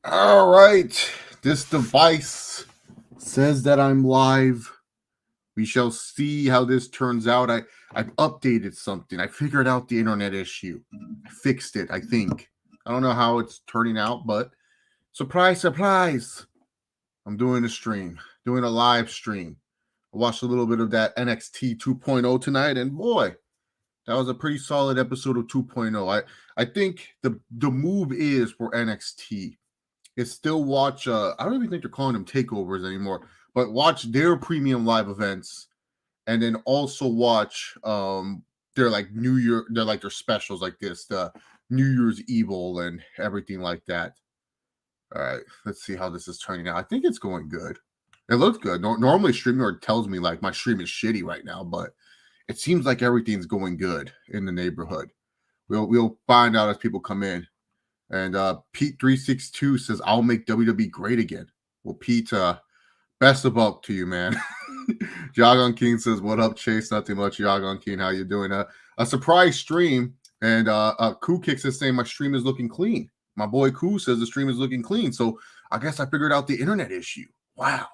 All right. This device says that I'm live. We shall see how this turns out. I've updated something. I figured out the internet issue. I fixed it, I think. I don't know how it's turning out, but surprise, surprise. I'm doing a stream, doing a live stream. I watched a little bit of that NXT 2.0 tonight, and boy, that was a pretty solid episode of 2.0. I think the move is for NXT is still watch I don't even think they're calling them takeovers anymore, but watch their premium live events and then also watch their like New Year, they're like their specials like this, the New Year's Evil and everything like that. All right, let's see how this is turning out. I think it's going good. It looks good. Normally StreamYard tells me like my stream is shitty right now, but it seems like everything's going good in the neighborhood. We'll find out as people come in. And Pete362 says, I'll make WWE great again. Well, Pete, best of luck to you, man. Jagon King says, what up, Chase? Nothing much, Jagon King. How you doing? A surprise stream. And Koo Kicks is saying my stream is looking clean. My boy Koo says the stream is looking clean. So I guess I figured out the internet issue. Wow.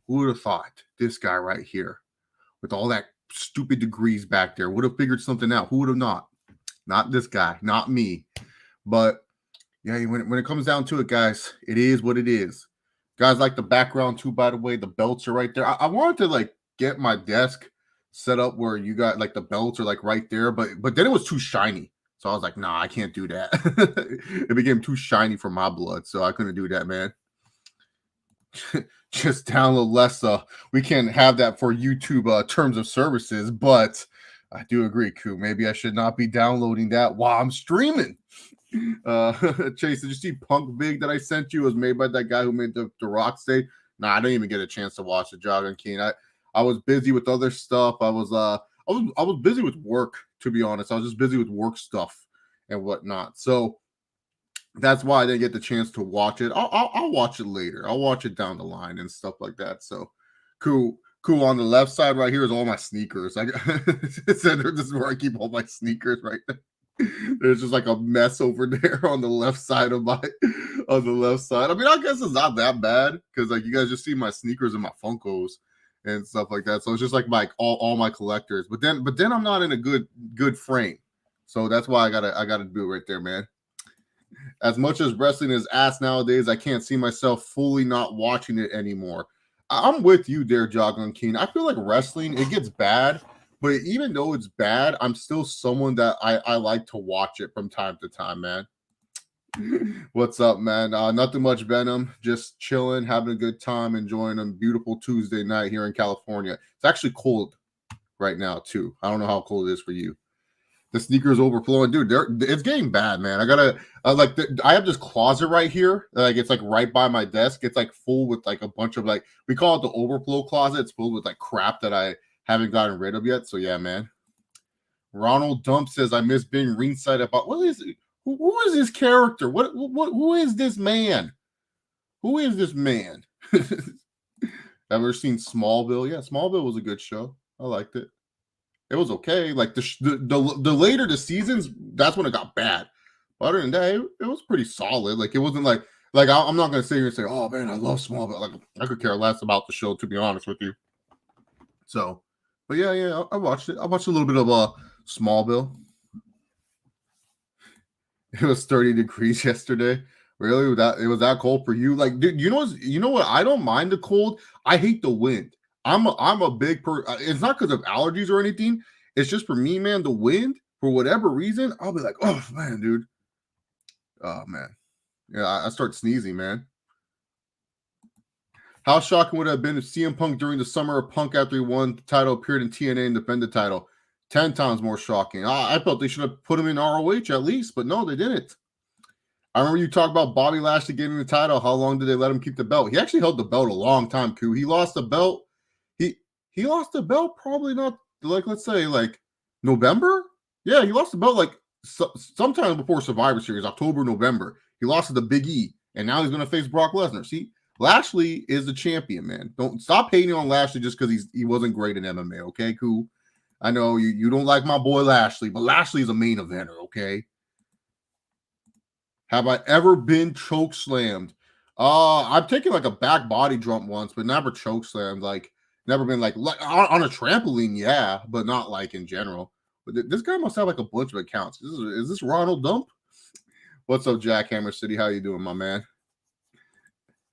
Who would have thought this guy right here with all that stupid degrees back there would have figured something out? Who would have not? Not this guy, not me. But yeah, when it comes down to it, guys, it is what it is. Guys, like the background too, by the way, the belts are right there. I wanted to like get my desk set up where you got like the belts are like right there, but then it was too shiny. So I was like, nah, I can't do that. It became too shiny for my blood, so I couldn't do that, man. Just download less. We can't have that for YouTube terms of services, but I do agree, Koo. Maybe I should not be downloading that while I'm streaming. Chase, did you see Punk Big that I sent you? It was made by that guy who made the Rock stay. Nah, I didn't even get a chance to watch the Jogging Keen. I was busy with other stuff. I was busy with work, to be honest. I was just busy with work stuff and whatnot. So that's why I didn't get the chance to watch it. I'll watch it later. I'll watch it down the line and stuff like that. So cool. On the left side right here is all my sneakers. This is where I keep all my sneakers right there. There's just like a mess over there on the left side of my on the left side. I mean, I guess it's not that bad because like you guys just see my sneakers and my Funkos and stuff like that. So it's just like my all my collectors. But then I'm not in a good frame. So that's why I gotta do it right there, man. As much as wrestling is ass nowadays, I can't see myself fully not watching it anymore. I'm with you there, Jogging Keen. I feel like wrestling, it gets bad, but even though it's bad, I'm still someone that I like to watch it from time to time, man. What's up, man? Nothing much, Venom. Just chilling, having a good time, enjoying a beautiful Tuesday night here in California. It's actually cold right now, too. I don't know how cold it is for you. The sneakers overflowing, dude. It's getting bad, man. I gotta I have this closet right here, like it's like right by my desk. It's like full with like a bunch of like we call it the overflow closet. It's filled with like crap that I haven't gotten rid of yet. So yeah, man. Ronald Dump says I miss being ringside about what is it? Who is this character? What who is this man? Who is this man? Ever seen Smallville? Yeah, Smallville was a good show. I liked it. It was okay. Like the later the seasons, that's when it got bad. But other than that, it was pretty solid. Like it wasn't like I'm not gonna sit here and say, oh man, I love Smallville. Like I could care less about the show, to be honest with you. So, but yeah, I watched it. I watched a little bit of Smallville. It was 30 degrees yesterday. Really? It was that cold for you? Like, dude, you know what? I don't mind the cold. I hate the wind. I'm a big it's not because of allergies or anything. It's just for me, man, the wind, for whatever reason, I'll be like, oh man, dude. Oh man. Yeah, I start sneezing, man. How shocking would it have been if CM Punk during the summer of Punk after he won the title appeared in TNA and defended the title? 10 times more shocking. I felt they should have put him in ROH at least, but no, they didn't. I remember you talked about Bobby Lashley getting the title. How long did they let him keep the belt? He actually held the belt a long time, Koo. He lost the belt. He lost the belt probably not like let's say like November. Yeah, he lost the belt like sometime before Survivor Series, October, November. He lost to the Big E, and now he's going to face Brock Lesnar. See, Lashley is the champion, man. Don't stop hating on Lashley just because he wasn't great in MMA. Okay, cool. I know you don't like my boy Lashley, but Lashley is a main eventer. Okay. Have I ever been choke slammed? I've taken like a back body jump once, but never choke slammed. Like never been like on a trampoline, yeah, but not like in general. But this guy must have like a bunch of accounts. Is this Ronald Dump? What's up, Jackhammer City? How you doing, my man?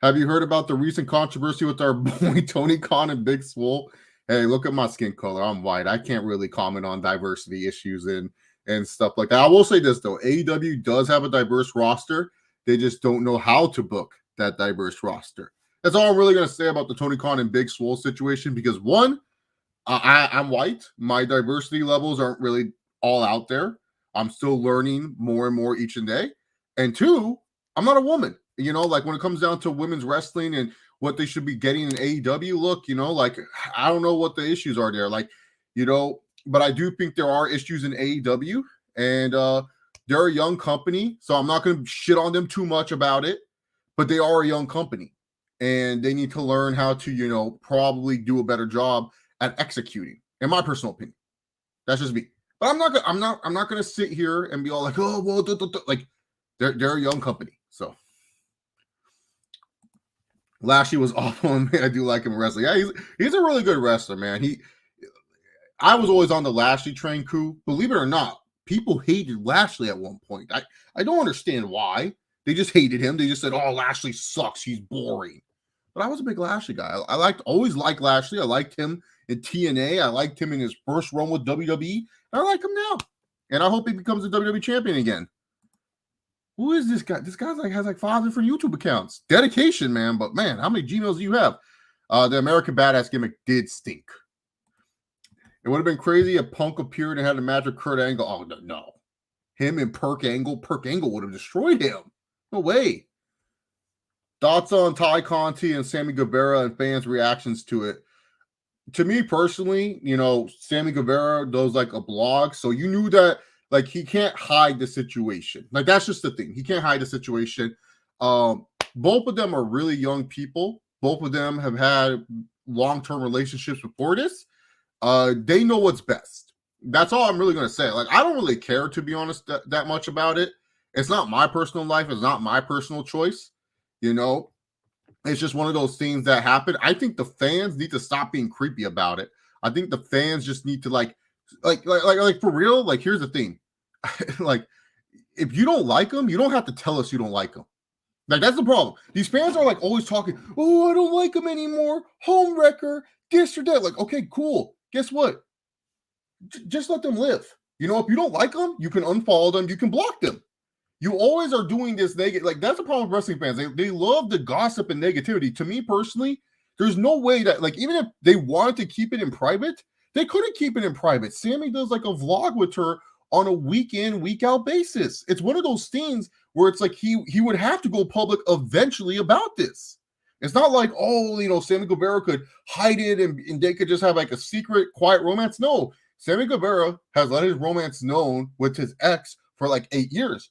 Have you heard about the recent controversy with our boy Tony Khan and Big Swole? Hey, look at my skin color. I'm white. I can't really comment on diversity issues and stuff like that. I will say this though: AEW does have a diverse roster. They just don't know how to book that diverse roster. That's all I'm really going to say about the Tony Khan and Big Swole situation. Because one, I'm white. My diversity levels aren't really all out there. I'm still learning more and more each and day. And two, I'm not a woman. You know, like when it comes down to women's wrestling and what they should be getting in AEW, look, you know, like I don't know what the issues are there. Like, you know, but I do think there are issues in AEW, and they're a young company, so I'm not going to shit on them too much about it, but they are a young company and they need to learn how to, you know, probably do a better job at executing, in my personal opinion. That's just me. But I'm not going to sit here and be all like, oh, well, like they're a young company. So Lashley was awful, and man, I do like him wrestling. Yeah, he's a really good wrestler, man. I was always on the Lashley train, crew. Believe it or not, people hated Lashley at one point. I don't understand why. They just hated him. They just said, "Oh, Lashley sucks. He's boring." But I was a big Lashley guy. I always liked Lashley. I liked him in TNA. I liked him in his first run with WWE. I like him now, and I hope he becomes a WWE champion again. Who is this guy? This guy has like 5 different YouTube accounts. Dedication, man. But man, how many Gmails do you have? The American Badass gimmick did stink. It would have been crazy if Punk appeared and had a match with Kurt Angle. Oh, no. Him and Perk Angle would have destroyed him. No way. Thoughts on Ty Conti and Sammy Guevara and fans' reactions to it? To me personally, you know, Sammy Guevara does like a blog, so you knew that like he can't hide the situation. Like that's just the thing. He can't hide the situation. Both of them are really young people. Both of them have had long-term relationships before this. They know what's best. That's all I'm really going to say. Like, I don't really care, to be honest, that much about it. It's not my personal life. It's not my personal choice. You know, it's just one of those things that happen. I think the fans need to stop being creepy about it. I think the fans just need to like for real. Like, here's the thing. Like, if you don't like them, you don't have to tell us you don't like them. Like, that's the problem. These fans are like always talking, oh, I don't like them anymore. Home wrecker, this or that. Like, okay, cool. Guess what? Just let them live. You know, if you don't like them, you can unfollow them. You can block them. You always are doing this negative. Like, that's the problem with wrestling fans. They love the gossip and negativity. To me personally, there's no way that, like, even if they wanted to keep it in private, they couldn't keep it in private. Sammy does like a vlog with her on a week in, week out basis. It's one of those things where it's like he would have to go public eventually about this. It's not like, oh, you know, Sammy Guevara could hide it and they could just have like a secret, quiet romance. No, Sammy Guevara has let his romance known with his ex for like 8 years.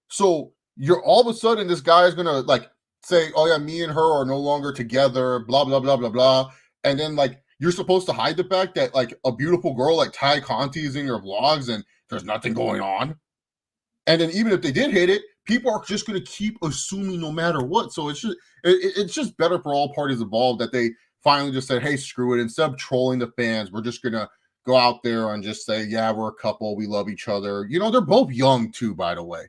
So you're all of a sudden this guy is gonna like say, oh yeah, me and her are no longer together, blah, blah, blah, blah, blah. And then like you're supposed to hide the fact that like a beautiful girl like Ty Conti is in your vlogs and there's nothing going on. And then even if they did hit it, people are just going to keep assuming no matter what. So it's just better for all parties involved that they finally just said, hey, screw it. Instead of trolling the fans, we're just going to go out there and just say, yeah, we're a couple. We love each other. You know, they're both young too, by the way.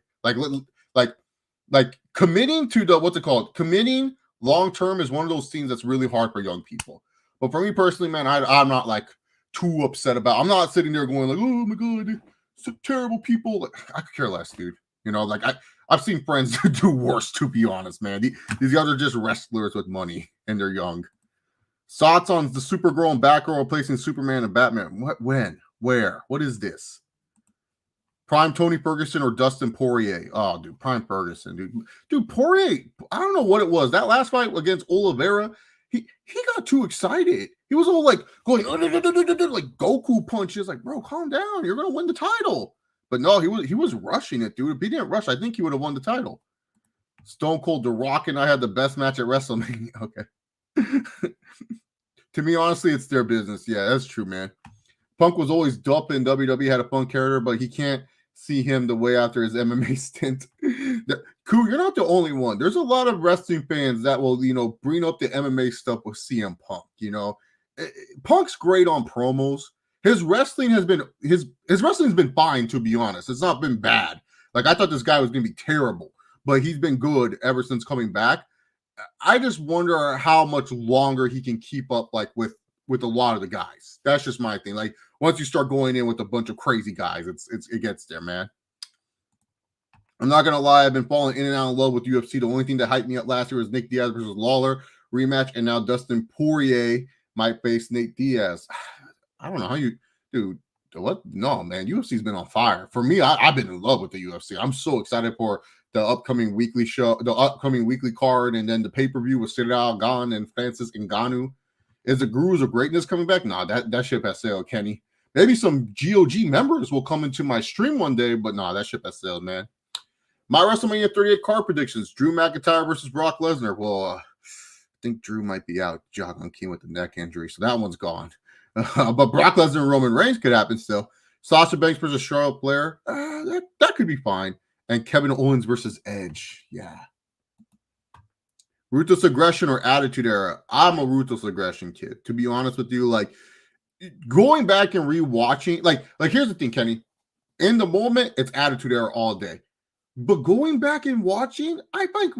Like committing to the, what's it called? Committing long-term is one of those things that's really hard for young people. But for me personally, man, I'm not like too upset about, I'm not sitting there going like, oh my God, some terrible people. Like, I could care less, dude. You know, like I've seen friends do worse, to be honest, man. These guys are just wrestlers with money and they're young. Thoughts on the Supergirl and Batgirl replacing Superman and Batman? What, when, where, what is this? Prime Tony Ferguson or Dustin Poirier? Oh, dude, Prime Ferguson, dude. Dude, Poirier, I don't know what it was. That last fight against Oliveira, he got too excited. He was all like going like Goku punches. Like, bro, calm down. You're gonna win the title. But no, he was rushing it, dude. If he didn't rush, I think he would have won the title. Stone Cold, The Rock, and I had the best match at WrestleMania. Okay. To me, honestly, it's their business. Yeah, that's true, man. Punk was always dope in WWE, had a fun character, but he can't see him the way after his MMA stint. Koo, you're not the only one. There's a lot of wrestling fans that will, bring up the MMA stuff with CM Punk. Punk's great on promos. His wrestling has been his wrestling's been fine, to be honest. It's not been bad. Like, I thought this guy was gonna be terrible, but he's been good ever since coming back. I just wonder how much longer he can keep up, like, with a lot of the guys. That's just my thing. Like, once you start going in with a bunch of crazy guys, it gets there, man. I'm not gonna lie, I've been falling in and out of love with UFC. The only thing that hyped me up last year was Nick Diaz versus Lawler rematch, and now Dustin Poirier might face Nate Diaz. I don't know how you, dude. What? No, man. UFC's been on fire. For me, I've been in love with the UFC. I'm so excited for the upcoming weekly show, the upcoming weekly card, and then the pay-per-view with Cyril Gane and Francis Ngannou. Is the Gurus of Greatness coming back? Nah, that ship has sailed, Kenny. Maybe some GOG members will come into my stream one day, but nah, that ship has sailed, man. My WrestleMania 38 card predictions: Drew McIntyre versus Brock Lesnar. Well, I think Drew might be out. John King with the neck injury, so that one's gone. But Brock Lesnar and Roman Reigns could happen still. Sasha Banks versus Charlotte Flair. That could be fine. And Kevin Owens versus Edge. Yeah. Ruthless aggression or attitude era? I'm a ruthless aggression kid. To be honest with you, like, going back and rewatching, like here's the thing, Kenny. In the moment, it's attitude era all day. But going back and watching, I think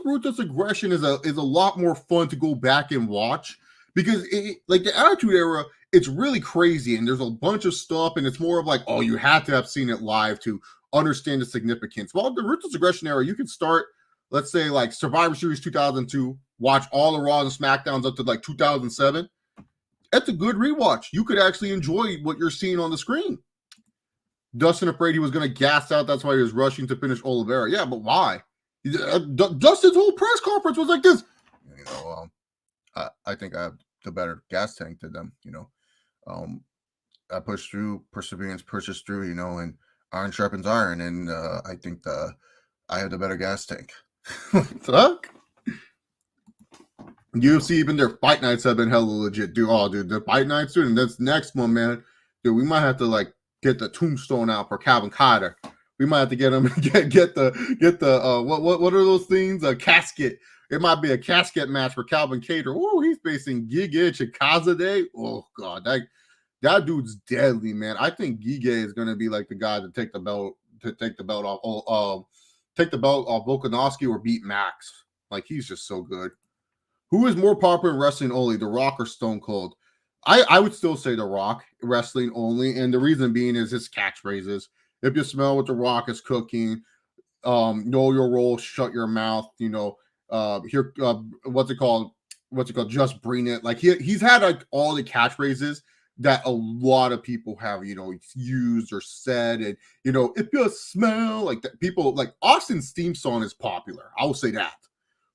ruthless aggression is a lot more fun to go back and watch, because like the attitude era, it's really crazy and there's a bunch of stuff, and it's more of like, oh, you have to have seen it live to understand the significance. Well, the ruthless aggression era, you can start, let's say, like Survivor Series 2002, watch all the Raws and SmackDowns up to like 2007. That's a good rewatch. You could actually enjoy what you're seeing on the screen. Dustin afraid he was going to gas out. That's why he was rushing to finish Oliveira. Yeah, but why? Dustin's whole press conference was like this. I think I have the better gas tank to them. I push through, perseverance pushes through, and iron sharpens iron. And I think I have the better gas tank. Fuck. UFC, even their fight nights have been hella legit. Dude, the fight nights, dude, and that's next one, man. Dude, we might have to like get the tombstone out for Calvin Carter. We might have to get him get the what are those things? A casket. It might be a casket match for Calvin Carter. Oh, he's facing Giga Chikazade. Oh god, that dude's deadly, man. I think Giga is gonna be like the guy to take the belt off. Take the belt off Volkanovski or beat Max. Like, he's just so good. Who is more popular in wrestling only, The Rock or Stone Cold? I would still say The Rock, wrestling only, and the reason being is his catchphrases. If you smell what The Rock is cooking, know your role, shut your mouth. What's it called? Just bring it. Like, he's had like all the catchphrases that a lot of people have, used or said, and if you smell like that, people like Austin's theme song is popular. I will say that.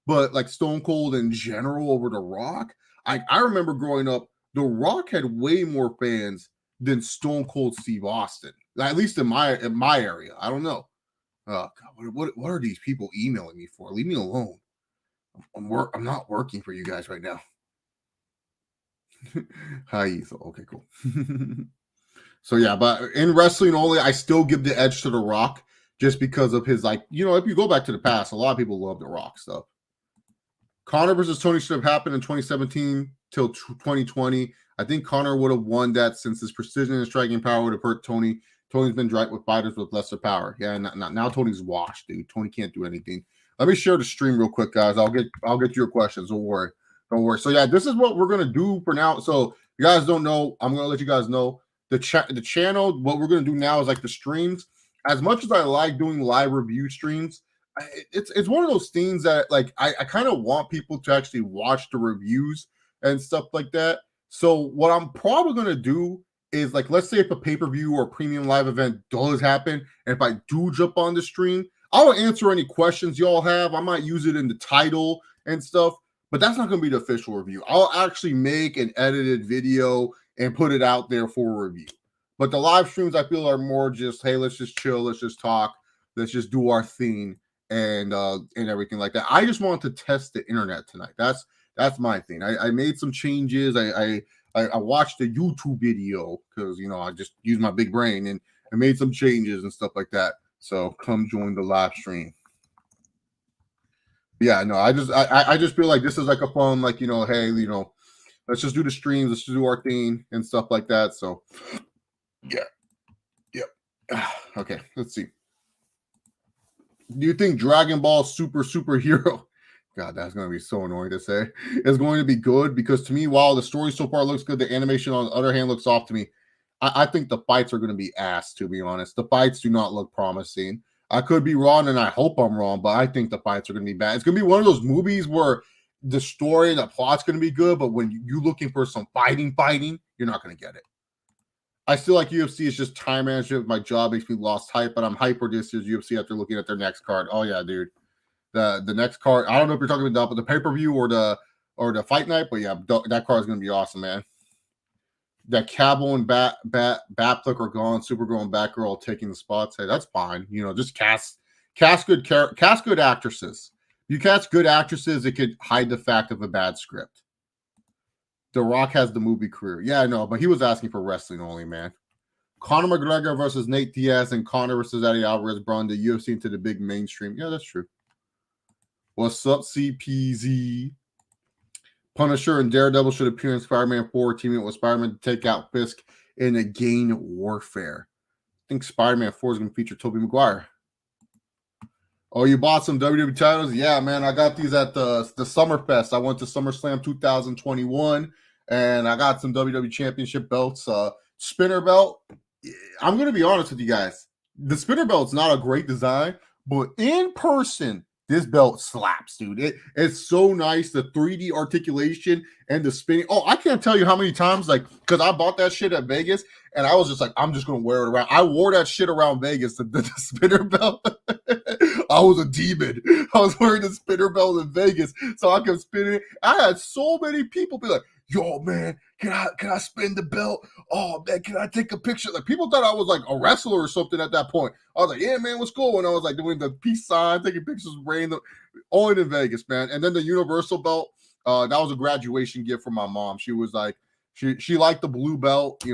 But like Stone Cold in general over The Rock, I remember growing up, The Rock had way more fans than Stone Cold Steve Austin, at least in my area. I don't know. Oh God, what are these people emailing me for? Leave me alone. I'm not working for you guys right now. Hi, okay, cool. So yeah, but in wrestling only, I still give the edge to The Rock just because of his, like, if you go back to the past, a lot of people love The Rock stuff. Conor versus Tony should have happened in 2017 till 2020. I think Conor would have won that since his precision and striking power would have hurt Tony. Tony's been right with fighters with lesser power. Yeah, now Tony's washed, dude. Tony can't do anything. Let me share the stream real quick, guys. I'll get to your questions. Don't worry. So yeah, this is what we're gonna do for now. So you guys don't know, I'm gonna let you guys know the channel. What we're gonna do now is like the streams. As much as I like doing live review streams, it's one of those things that like I kind of want people to actually watch the reviews and stuff like that. So what I'm probably gonna do is, like, let's say if a pay-per-view or premium live event does happen, and if I do jump on the stream, I'll answer any questions y'all have. I might use it in the title and stuff, but that's not gonna be the official review. I'll actually make an edited video and put it out there for a review. But the live streams, I feel, are more just, hey, let's just chill, let's just talk, let's just do our thing, and everything like that. I just wanted to test the internet tonight. That's my thing. I made some changes. I watched a YouTube video because I just used my big brain, and I made some changes and stuff like that. So come join the live stream. Yeah, no, I just feel like this is like a fun, like, hey, let's just do the streams, let's just do our thing and stuff like that. So yeah, yeah. Okay, let's see. Do you think Dragon Ball Superhero? God, that's gonna be so annoying to say. Is going to be good because to me, while the story so far looks good, the animation on the other hand looks off to me. I think the fights are going to be ass. To be honest, the fights do not look promising. I could be wrong, and I hope I'm wrong, but I think the fights are going to be bad. It's going to be one of those movies where the story and the plot's going to be good, but when you're looking for some fighting, you're not going to get it. I still like UFC. It's just time management. My job makes me lost hype, but I'm hyper this year's UFC after looking at their next card. Oh yeah, dude. The next card. I don't know if you're talking about the pay per view or the fight night, but yeah, that card is going to be awesome, man. That Cabo and Batflick are gone. Supergirl and Batgirl taking the spots. Hey, that's fine. Just cast good actresses. You cast good actresses, it could hide the fact of a bad script. The Rock has the movie career. Yeah, I know, but he was asking for wrestling only, man. Conor McGregor versus Nate Diaz and Conor versus Eddie Alvarez brought the UFC into the big mainstream. Yeah, that's true. What's up, CPZ? Punisher and Daredevil should appear in Spider-Man 4, teaming up with Spider-Man to take out Fisk in a Gain Warfare. I think Spider-Man 4 is going to feature Tobey Maguire. Oh, you bought some WWE titles? Yeah, man. I got these at the Summerfest. I went to SummerSlam 2021, and I got some WWE Championship belts. Spinner belt. I'm going to be honest with you guys. The spinner belt's not a great design, but in person, this belt slaps, dude. It's so nice. The 3D articulation and the spinning. Oh, I can't tell you how many times, because I bought that shit at Vegas, and I was just like, I'm just going to wear it around. I wore that shit around Vegas, the spinner belt. I was a demon. I was wearing the spinner belt in Vegas, so I could spin it. I had so many people be like, yo, man, can I spin the belt? Oh, man, can I take a picture? Like, people thought I was like a wrestler or something at that point. I was like, yeah, man, what's cool? And I was like doing the peace sign, taking pictures of rain, only in Vegas, man. And then the Universal belt, that was a graduation gift from my mom. She was like, she liked the blue belt,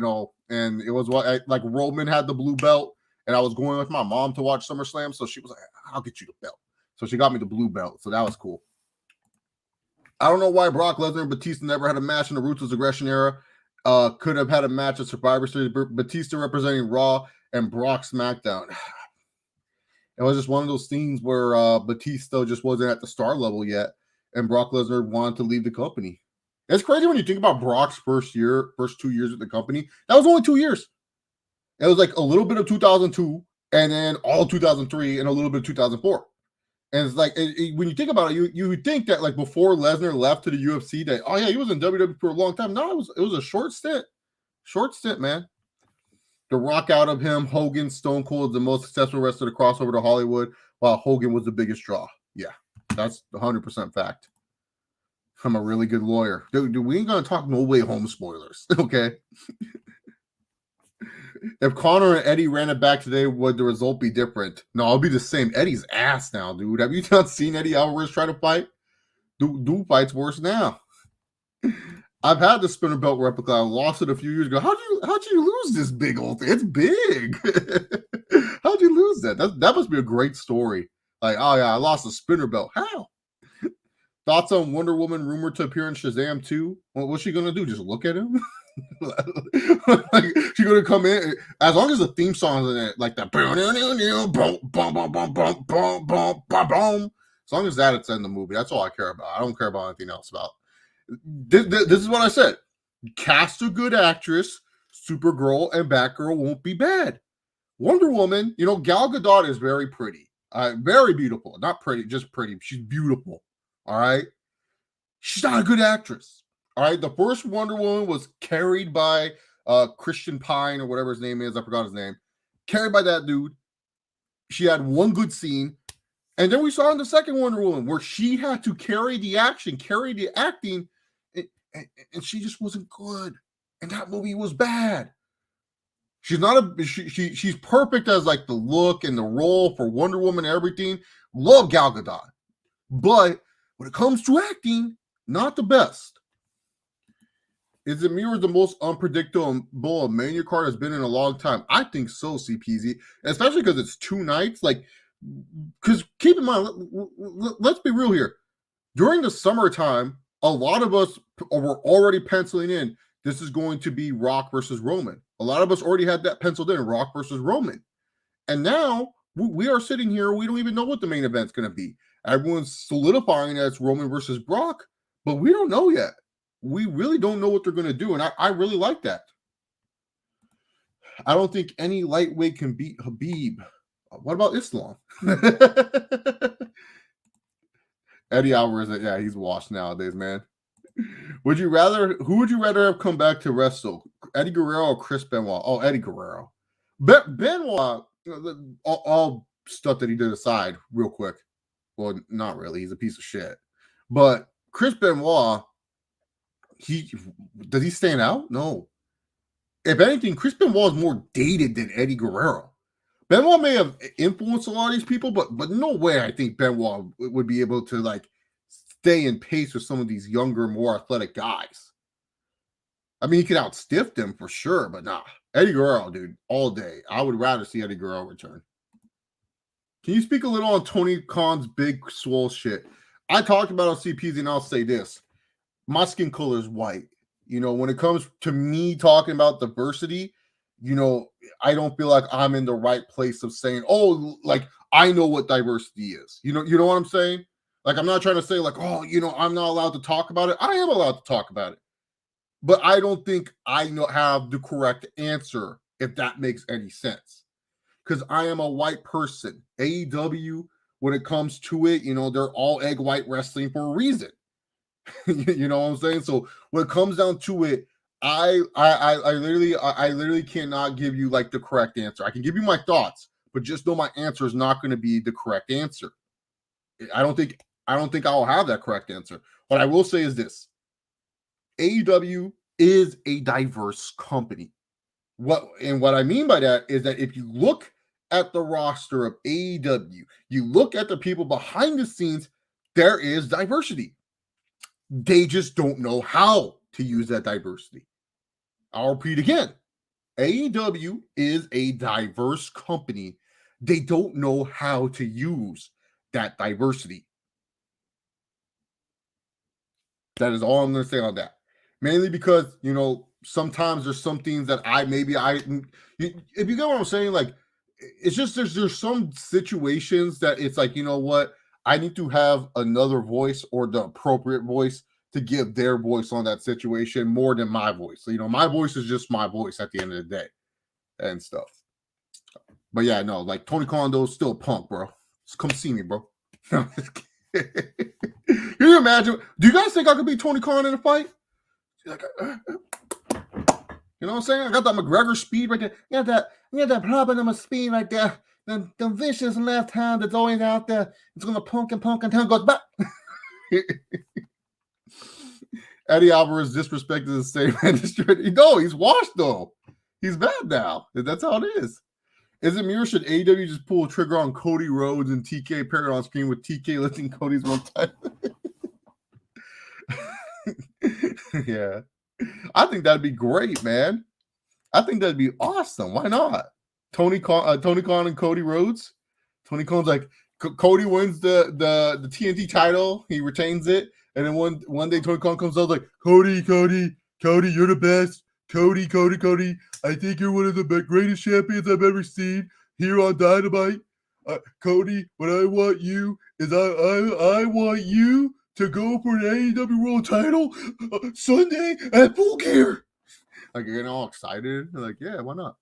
and it was like Roman had the blue belt, and I was going with my mom to watch SummerSlam, so she was like, I'll get you the belt. So she got me the blue belt, so that was cool. I don't know why Brock Lesnar and Batista never had a match in the Ruthless Aggression era. Could have had a match at Survivor Series. Batista representing Raw and Brock SmackDown. It was just one of those things where Batista just wasn't at the star level yet, and Brock Lesnar wanted to leave the company. It's crazy when you think about Brock's first 2 years at the company. That was only 2 years. It was like a little bit of 2002, and then all 2003, and a little bit of 2004. And it's like, when you think about it, you would think that like before Lesnar left to the UFC, that oh yeah, he was in WWE for a long time. No, it was a short stint, man. The Rock out of him, Hogan, Stone Cold is the most successful wrestler to cross over to Hollywood, while Hogan was the biggest draw. Yeah, that's 100% fact. I'm a really good lawyer, dude. We ain't gonna talk No Way Home spoilers, okay? If Conor and Eddie ran it back today, would the result be different? No, it'll be the same. Eddie's ass now, dude. Have you not seen Eddie Alvarez try to fight? Dude fights worse now. I've had the spinner belt replica. I lost it a few years ago. How'd you lose this big old thing? It's big. How'd you lose that? That must be a great story. Like, oh yeah, I lost a spinner belt. How? Thoughts on Wonder Woman rumored to appear in Shazam 2? What's she gonna do? Just look at him? Like, she's gonna come in as long as the theme song is in it, like that. As long as that it's in the movie, that's all I care about. I don't care about anything else about. This is what I said. Cast a good actress. Supergirl and Batgirl won't be bad. Wonder Woman, Gal Gadot is very pretty, very beautiful. Not pretty, just pretty. She's beautiful. All right. She's not a good actress. All right. The first Wonder Woman was carried by Christian Pine or whatever his name is. I forgot his name. Carried by that dude. She had one good scene. And then we saw in the second Wonder Woman where she had to carry the action, carry the acting, and she just wasn't good. And that movie was bad. She's not she's perfect as like the look and the role for Wonder Woman and everything. Love Gal Gadot. But when it comes to acting, not the best. Is the mirror the most unpredictable a Mania card has been in a long time? I think so, CPZ. Especially because it's 2 nights. Like, because keep in mind, let's be real here. during the summertime, a lot of us were already penciling in this is going to be Rock versus Roman. A lot of us already had that penciled in, Rock versus Roman. And now we are sitting here, we don't even know what the main event's going to be. Everyone's solidifying that it's Roman versus Brock, but we don't know yet. We really don't know what they're going to do, and I really like that. I don't think any lightweight can beat Habib. What about Islam? Eddie Alvarez, yeah, he's washed nowadays, man. Who would you rather have come back to wrestle? Eddie Guerrero or Chris Benoit? Oh, Eddie Guerrero. Benoit, all stuff that he did aside, real quick. Well, not really. He's a piece of shit. But Chris Benoit, does he stand out? No. If anything, Chris Benoit is more dated than Eddie Guerrero. Benoit may have influenced a lot of these people, but no way I think Benoit would be able to like stay in pace with some of these younger, more athletic guys. I mean, he could outstiff them for sure, but nah. Eddie Guerrero, dude, all day. I would rather see Eddie Guerrero return. Can you speak a little on Tony Khan's big swole shit? I talked about on CPZ, and I'll say this. My skin color is white. You know, when it comes to me talking about diversity, you know, I don't feel like I'm in the right place of saying, oh, like, I know what diversity is. You know what I'm saying? Like, I'm not trying to say, like, oh, you know, I'm not allowed to talk about it. I am allowed to talk about it. But I don't think I have the correct answer, if that makes any sense. Because I am a white person. AEW, when it comes to it, you know, they're all egg white wrestling for a reason. You know what I'm saying? So when it comes down to it, I literally cannot give you like the correct answer. I can give you my thoughts, but just know my answer is not going to be the correct answer. I don't think I'll have that correct answer. What I will say is this: AEW is a diverse company. What I mean by that is that if you look at the roster of AEW, you look at the people behind the scenes, there is diversity. They just don't know how to use that diversity. I'll repeat again. AEW is a diverse company. They don't know how to use that diversity. That is all I'm going to say on that. Mainly because, you know, sometimes there's some things that if you get what I'm saying, like, it's just there's some situations that it's like, you know what, I need to have another voice or the appropriate voice to give their voice on that situation more than my voice. So, you know, my voice is just my voice at the end of the day and stuff. But yeah, no, like Tony Kondo's still a punk, bro. Just come see me, bro. Can you imagine? Do you guys think I could beat Tony Khan in a fight? Like, you know what I'm saying? I got that McGregor speed right there. You got that problem of speed right there. The vicious left hand that's always out there. It's gonna punk until it goes back. Eddie Alvarez disrespected the same industry. No, he's washed though. He's bad now. That's how it is. Is it me or should AEW just pull a trigger on Cody Rhodes and TK appearing on screen with TK lifting Cody's one time? Yeah. I think that'd be great, man. I think that'd be awesome. Why not? Tony Khan and Cody Rhodes. Tony Khan's like, Cody wins the TNT title. He retains it. And then one day Tony Khan comes out like, Cody, you're the best. Cody, I think you're one of the greatest champions I've ever seen here on Dynamite. Cody, what I want you is I want you to go for an AEW World Title Sunday at Full Gear. Like, you're getting all excited. They're like, yeah, why not?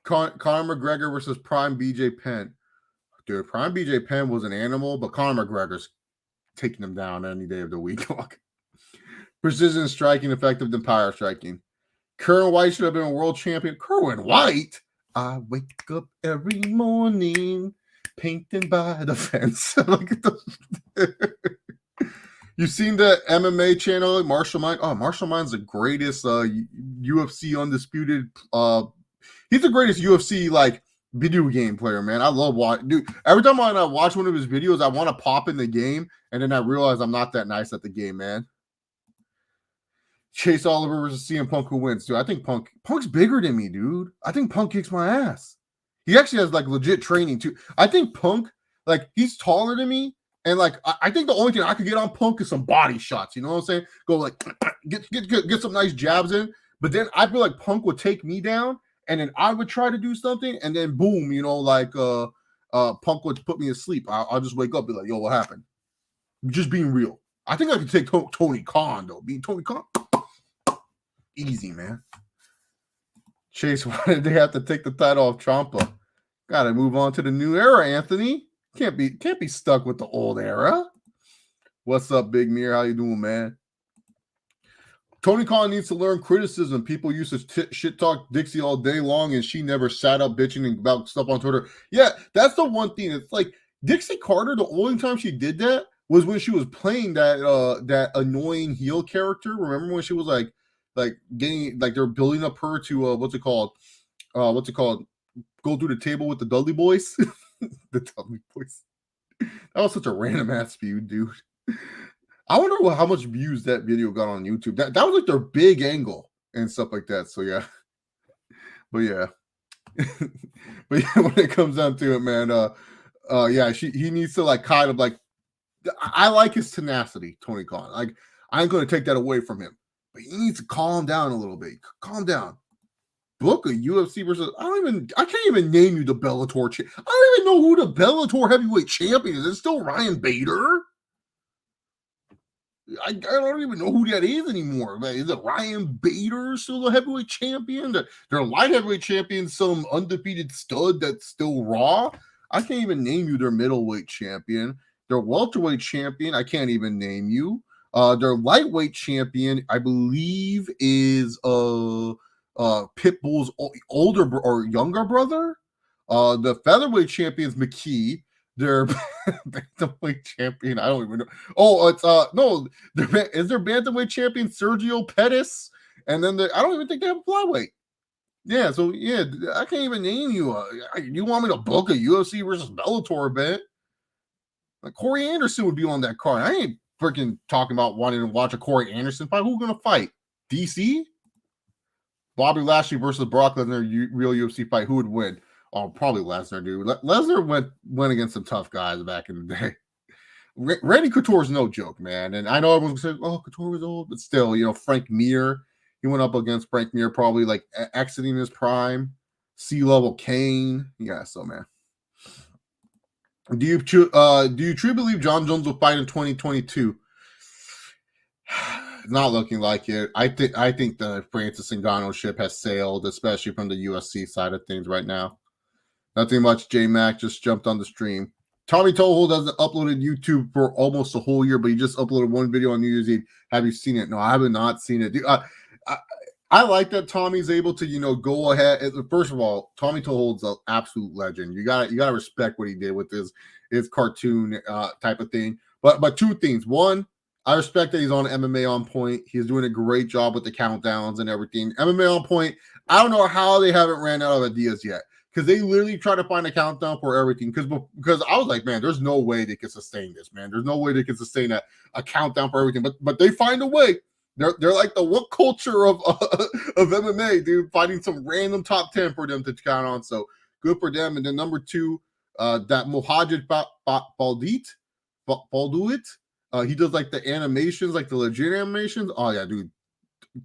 Conor McGregor versus Prime BJ Penn. Dude, Prime BJ Penn was an animal, but Conor McGregor's taking him down any day of the week. Precision striking, effective than power striking. Kerwin White should have been a world champion. Kerwin White? I wake up every morning painting by the fence. Look at You've seen the MMA channel, Marshall Mind? Oh, Marshall Mind's the greatest UFC undisputed. He's the greatest UFC like video game player, man. I love watching. Dude, every time I watch one of his videos, I want to pop in the game, and then I realize I'm not that nice at the game, man. Chase Oliver versus CM Punk, who wins, dude? I think Punk's bigger than me, dude. I think Punk kicks my ass. He actually has like legit training too. I think Punk, like, he's taller than me, And like, I think the only thing I could get on Punk is some body shots. You know what I'm saying? Go like get some nice jabs in. But then I feel like Punk would take me down, and then I would try to do something, and then boom, like Punk would put me asleep. I'll just wake up and be like, yo, what happened? Just being real. I think I could take Tony Khan though. Being Tony Khan, easy, man. Chase, why did they have to take the title off Ciampa? Got to move on to the new era, Anthony. Can't be stuck with the old era. What's up, Big Mir? How you doing, man? Tony Khan needs to learn criticism. People used to shit talk Dixie all day long, and she never sat up bitching about stuff on Twitter. Yeah, that's the one thing. It's like Dixie Carter. The only time she did that was when she was playing that annoying heel character. Remember when she was like getting like they're building up her to what's it called? Go through the table with the Dudley Boys. The Dudley Boys. That was such a random ass feud, dude. I wonder how much views that video got on YouTube. That was like their big angle and stuff like that. So yeah. But yeah. But yeah, when it comes down to it, man, yeah, he needs to like kind of like I like his tenacity, Tony Khan. Like, I ain't gonna take that away from him. But he needs to calm down a little bit. Calm down. Book a UFC versus I can't even name you the Bellator I don't even know who the Bellator heavyweight champion is. It's still Ryan Bader. I don't even know who that is anymore. Is it Ryan Bader still the heavyweight champion? Their light heavyweight champion, some undefeated stud that's still Raw. I can't even name you their middleweight champion. Their welterweight champion, I can't even name you. Their lightweight champion, I believe, is Pitbull's older or younger brother. The featherweight champion is McKee. Their bantamweight champion, I don't even know. Oh, it's no, is their bantamweight champion Sergio Pettis, and then I don't even think they have a flyweight. Yeah, so yeah, I can't even name you. You want me to book a UFC versus Bellator event? Like Corey Anderson would be on that card. I ain't freaking talking about wanting to watch a Corey Anderson fight. Who's gonna fight? DC? Bobby Lashley versus Brock Lesnar, real UFC fight. Who would win? Oh, probably Lesnar, dude. Lesnar went against some tough guys back in the day. Randy Couture is no joke, man. And I know everyone's saying, "Oh, Couture was old," but still, Frank Mir. He went up against Frank Mir, probably like exiting his prime. C-level Kane. Yeah, so man. Do you truly believe John Jones will fight in 2022? Not looking like it. I think the Francis Ngannou ship has sailed, especially from the USC side of things right now. Nothing much. J Mac just jumped on the stream. Tommy Toehold hasn't uploaded YouTube for almost a whole year, but he just uploaded one video on New Year's Eve. Have you seen it? No, I have not seen it. Dude, I like that Tommy's able to, go ahead. First of all, Tommy Toehold's an absolute legend. You gotta respect what he did with his cartoon type of thing. But two things. One, I respect that he's on MMA On Point. He's doing a great job with the countdowns and everything. MMA On Point, I don't know how they haven't ran out of ideas yet. Because they literally try to find a countdown for everything. Because I was like, man, there's no way they can sustain this, man. There's no way they can sustain a countdown for everything. But they find a way. They're like the what culture of MMA, dude, finding some random top 10 for them to count on. So good for them. And then number two, that Mohajid Balduit, he does like the animations, like the legit animations. Oh yeah, dude.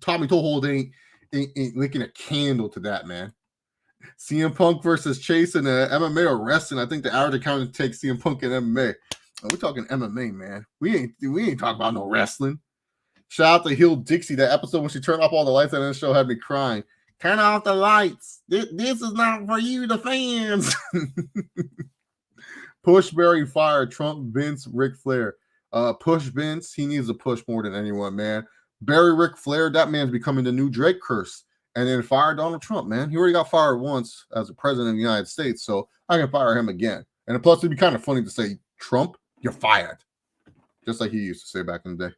Tommy Toehold ain't licking a candle to that, man. CM Punk versus Chase in MMA or wrestling. I think the average accountant takes CM Punk in MMA. Oh, we're talking MMA, man. We ain't talking about no wrestling. Shout out to Hill Dixie. That episode when she turned off all the lights on the show had me crying. Turn off the lights. This is not for you, the fans. Push Barry Fire, Trump, Vince, Ric Flair. Push Vince. He needs to push more than anyone, man. Barry Ric Flair, that man's becoming the new Drake curse. And then fire Donald Trump, man. He already got fired once as a president of the United States, so I can fire him again. And plus, it'd be kind of funny to say, Trump, you're fired. Just like he used to say back in the day.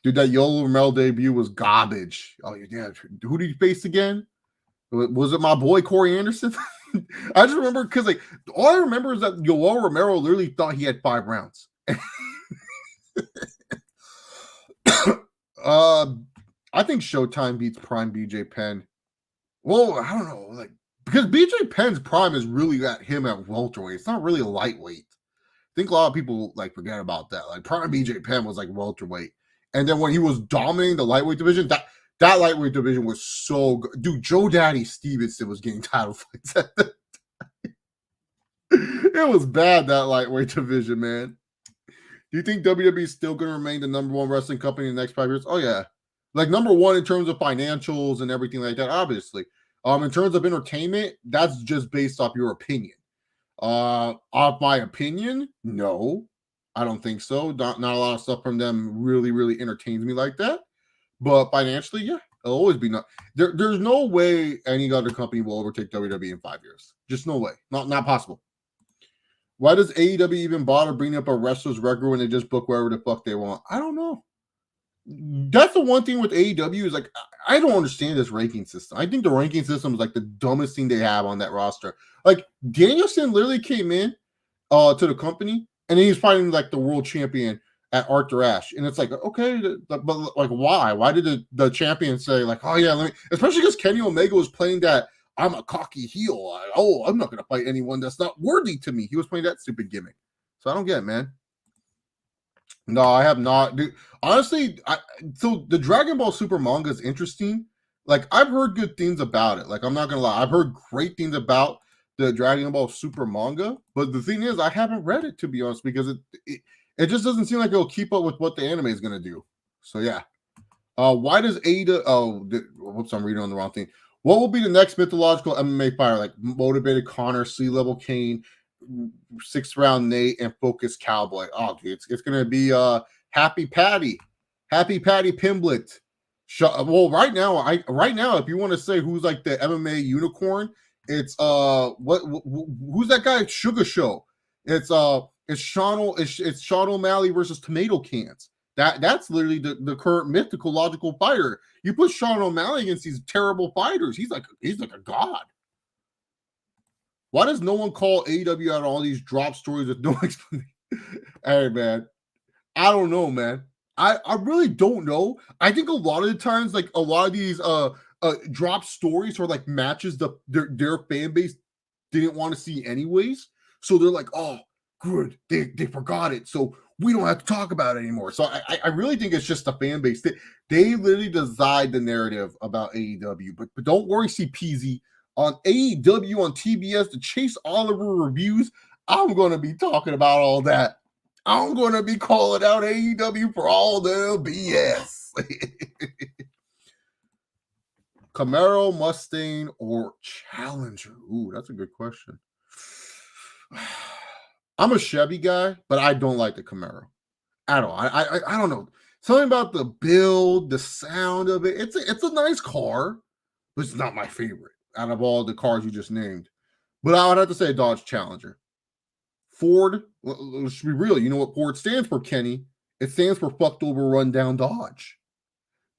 Dude, that Yoel Romero debut was garbage. Oh, yeah. Who did he face again? Was it my boy Corey Anderson? I just remember because like all I remember is that Yoel Romero literally thought he had 5 rounds. I think Showtime beats Prime BJ Penn. Well, I don't know, because BJ Penn's prime is really at him at welterweight. It's not really a lightweight. think a lot of people like forget about that. Like Prime BJ Penn was like welterweight, and then when he was dominating the lightweight division, that lightweight division was so good. Dude, Joe Daddy Stevenson was getting title fights at that. It was bad, that lightweight division, man. Do you think WWE is still going to remain the number one wrestling company in the next 5 years? Oh yeah, like number one in terms of financials and everything like that. Obviously, in terms of entertainment, that's just based off your opinion. Off my opinion, no, I don't think so. Not a lot of stuff from them really entertains me like that. But financially, yeah, it'll always be not there. There's no way any other company will overtake WWE in 5 years. Just no way. Not possible. Why does AEW even bother bringing up a wrestler's record when they just book wherever the fuck they want? I don't know. That's the one thing with AEW is like, I don't understand this ranking system. I think the ranking system is like the dumbest thing they have on that roster. Like Danielson literally came in to the company and then he's fighting like the world champion at Arthur Ashe. And it's like, okay, but like why? Why did the champion say like, oh yeah, let me, especially because Kenny Omega was playing that I'm a cocky heel. I'm not going to fight anyone that's not worthy to me. He was playing that stupid gimmick. So I don't get it, man. No, I have not. Dude, honestly, so the Dragon Ball Super manga is interesting. Like, I've heard good things about it. Like, I'm not going to lie. I've heard great things about the Dragon Ball Super manga. But the thing is, I haven't read it, to be honest, because it just doesn't seem like it'll keep up with what the anime is going to do. So, yeah. Why does Ada... Oh, whoops, I'm reading on the wrong thing. What will be the next mythological MMA fighter? Like Motivated Connor, Sea-Level Kane, 6th round Nate, and Focus Cowboy. Oh, dude, it's gonna be Happy Patty Pimblett. Well, right now, if you want to say who's like the MMA unicorn, it's who's that guy? Sugar Show. It's Sean O'Malley versus Tomato Cans. That's literally the current mythical logical fighter. You put Sean O'Malley against these terrible fighters, he's like a god. Why does no one call AEW out all these drop stories with no explanation? Hey man, I don't know, man. I really don't know. I think a lot of the times, like a lot of these drop stories or like matches their fan base didn't want to see anyways. So they're like, oh, good, they forgot it. So we don't have to talk about it anymore. So I really think it's just the fan base. They literally decide the narrative about AEW. But don't worry, CPZ. On AEW on TBS, the Chase Oliver reviews, I'm going to be talking about all that. I'm going to be calling out AEW for all the BS. Camaro, Mustang, or Challenger? Ooh, that's a good question. I'm a Chevy guy, but I don't like the Camaro at all. I don't know. Something about the build, the sound of it. It's a nice car, but it's not my favorite out of all the cars you just named. But I would have to say Dodge Challenger. Ford, let's be real. You know what Ford stands for, Kenny? It stands for fucked over, run down Dodge.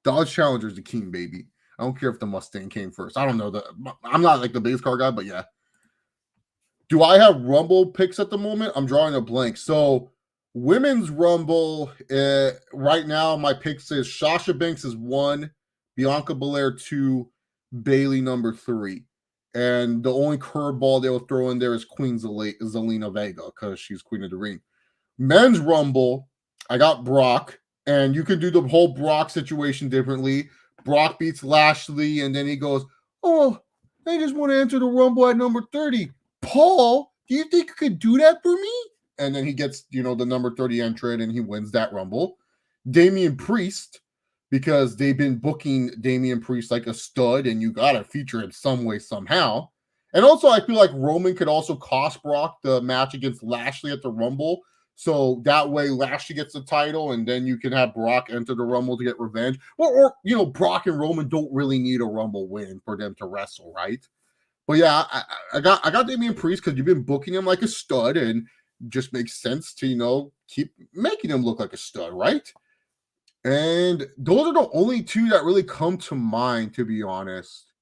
Dodge Challenger is the king, baby. I don't care if the Mustang came first. I don't know. I'm not like the base car guy, but yeah. Do I have Rumble picks at the moment? I'm drawing a blank. So women's Rumble, right now, my pick says Sasha Banks is 1, Bianca Belair 2, Bailey number 3. And the only curveball they will throw in there is Queen Zelina Vega because she's Queen of the Ring. Men's Rumble, I got Brock, and you can do the whole Brock situation differently. Brock beats Lashley, and then he goes, oh, I just want to enter the Rumble at number 30. Paul, do you think you could do that for me? And then he gets, the number 30 entrant, and he wins that Rumble. Damian Priest, because they've been booking Damian Priest like a stud, and you got to feature him some way, somehow. And also, I feel like Roman could also cost Brock the match against Lashley at the Rumble. So that way Lashley gets the title, and then you can have Brock enter the Rumble to get revenge. Or Brock and Roman don't really need a Rumble win for them to wrestle, right? But yeah, I got Damian Priest because you've been booking him like a stud, and just makes sense to, keep making him look like a stud, right? And those are the only two that really come to mind, to be honest.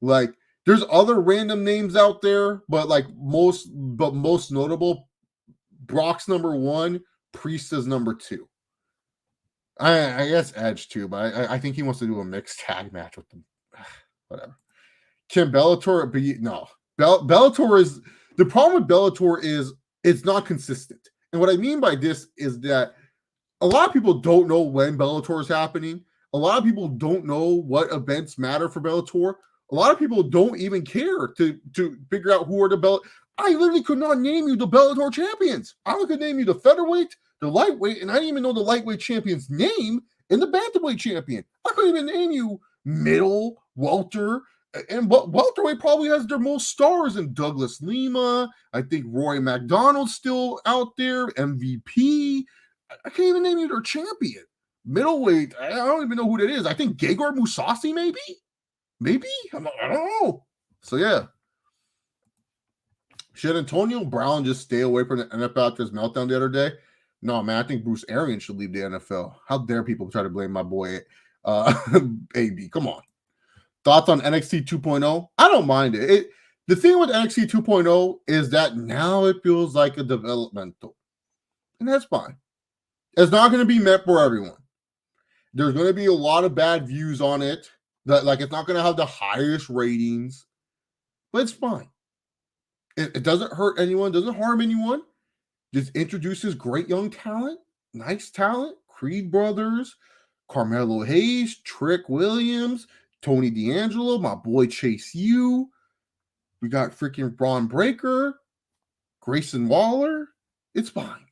Like, there's other random names out there, but most notable, Brock's number 1, Priest is number 2. I guess Edge too, but I think he wants to do a mixed tag match with them. Whatever. Can Bellator be? No. Bellator is the problem with Bellator is it's not consistent. And what I mean by this is that a lot of people don't know when Bellator is happening. A lot of people don't know what events matter for Bellator. A lot of people don't even care to figure out who are the Bellator. I literally could not name you the Bellator champions. I could name you the featherweight, the lightweight, and I didn't even know the lightweight champion's name and the bantamweight champion. I couldn't even name you middle, welter, and welterweight probably has their most stars in Douglas Lima. I think Roy McDonald's still out there, MVP. I can't even name you their champion. Middleweight, I don't even know who that is. I think Gegard Mousasi, maybe? I don't know. So, yeah. Should Antonio Brown just stay away from the NFL after his meltdown the other day? No, man, I think Bruce Arians should leave the NFL. How dare people try to blame my boy AB? Come on. Thoughts on NXT 2.0? I don't mind it. The thing with NXT 2.0 is that now it feels like a developmental. And that's fine. It's not going to be meant for everyone. There's going to be a lot of bad views on it. That it's not going to have the highest ratings. But it's fine. It doesn't hurt anyone, doesn't harm anyone. Just introduces great young talent, nice talent, Creed Brothers, Carmelo Hayes, Trick Williams, Tony D'Angelo, my boy Chase U. We got freaking Braun Breaker, Grayson Waller. It's fine.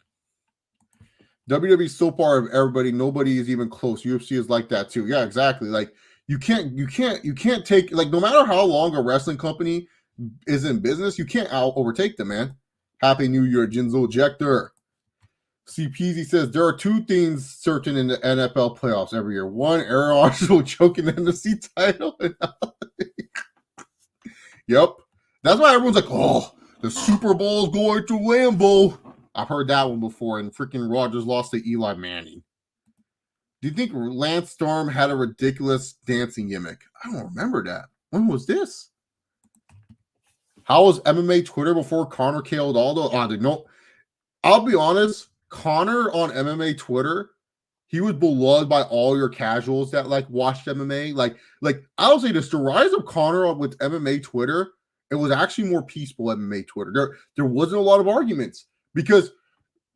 WWE so far of everybody, nobody is even close. UFC is like that too. Yeah, exactly. Like you can't take, like, no matter how long a wrestling company is in business, you can't overtake them, man. Happy New Year, Jinzo Jector. CPZ says there are two things certain in the NFL playoffs every year. One, Aaron Rodgers will choke in the NFC title. Yep. That's why everyone's like, oh, the Super Bowl's going to Lambeau. I've heard that one before, and freaking Rodgers lost to Eli Manning. Do you think Lance Storm had a ridiculous dancing gimmick? I don't remember that. When was this? How was MMA Twitter before Conor killed Aldo? Oh, dude, no. I'll be honest. Conor on MMA Twitter, he was beloved by all your casuals that watched MMA. Like I'll say this: the rise of Conor with MMA Twitter, it was actually more peaceful MMA Twitter. There wasn't a lot of arguments because